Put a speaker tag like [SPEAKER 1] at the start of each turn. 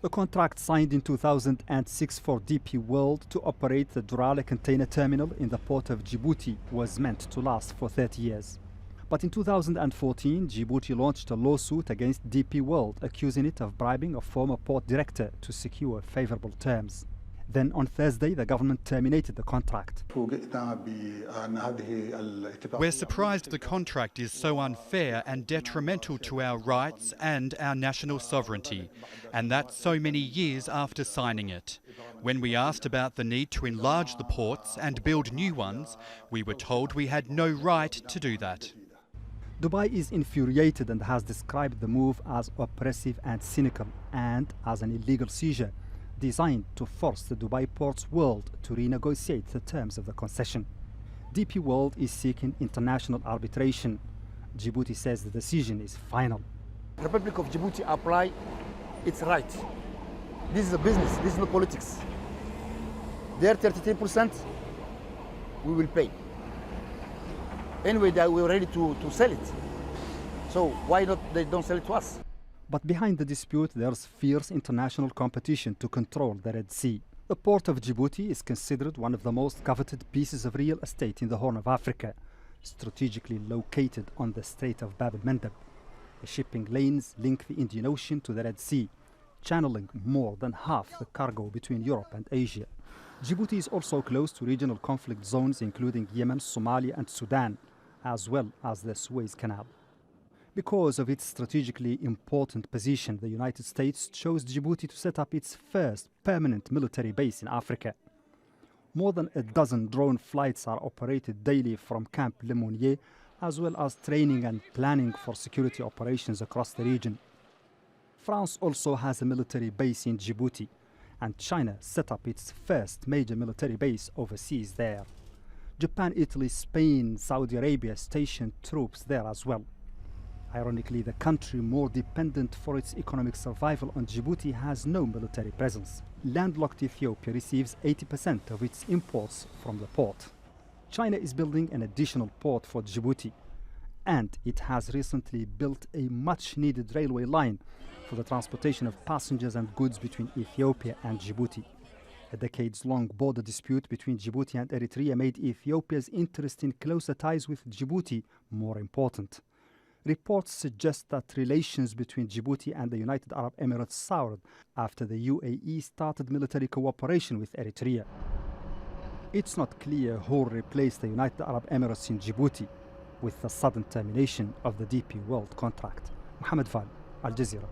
[SPEAKER 1] The contract signed in 2006 for DP World to operate the Durale container terminal in the port of Djibouti was meant to last for 30 years. But in 2014, Djibouti launched a lawsuit against DP World, accusing it of bribing a former port director to secure favorable terms. Then on Thursday, the government terminated the contract.
[SPEAKER 2] We're surprised the contract is so unfair and detrimental to our rights and our national sovereignty, and that's so many years after signing it. When we asked about the need to enlarge the ports and build new ones, we were told we had no right to do that.
[SPEAKER 1] Dubai is infuriated and has described the move as oppressive and cynical and as an illegal seizure designed to force the Dubai Ports World to renegotiate the terms of the concession. DP World is seeking international arbitration. Djibouti says the decision is final.
[SPEAKER 3] The Republic of Djibouti apply its right. This is a business, this is not politics. Their 33%, we will pay. Anyway, we're ready to sell it. So why not they don't sell it to us?
[SPEAKER 1] But behind the dispute, there's fierce international competition to control the Red Sea. The port of Djibouti is considered one of the most coveted pieces of real estate in the Horn of Africa, strategically located on the Strait of Bab el-Mandeb. The shipping lanes link the Indian Ocean to the Red Sea, channeling more than half the cargo between Europe and Asia. Djibouti is also close to regional conflict zones including Yemen, Somalia and Sudan, as well as the Suez Canal. Because of its strategically important position, the United States chose Djibouti to set up its first permanent military base in Africa. More than a dozen drone flights are operated daily from Camp Lemonnier, as well as training and planning for security operations across the region. France also has a military base in Djibouti, and China set up its first major military base overseas there. Japan, Italy, Spain, Saudi Arabia stationed troops there as well. Ironically, the country more dependent for its economic survival on Djibouti has no military presence. Landlocked Ethiopia receives 80% of its imports from the port. China is building an additional port for Djibouti, and it has recently built a much-needed railway line for the transportation of passengers and goods between Ethiopia and Djibouti. A decades-long border dispute between Djibouti and Eritrea made Ethiopia's interest in closer ties with Djibouti more important. Reports suggest that relations between Djibouti and the United Arab Emirates soured after the UAE started military cooperation with Eritrea. It's not clear who replaced the United Arab Emirates in Djibouti with the sudden termination of the DP World contract. Mohammed Val, Al Jazeera.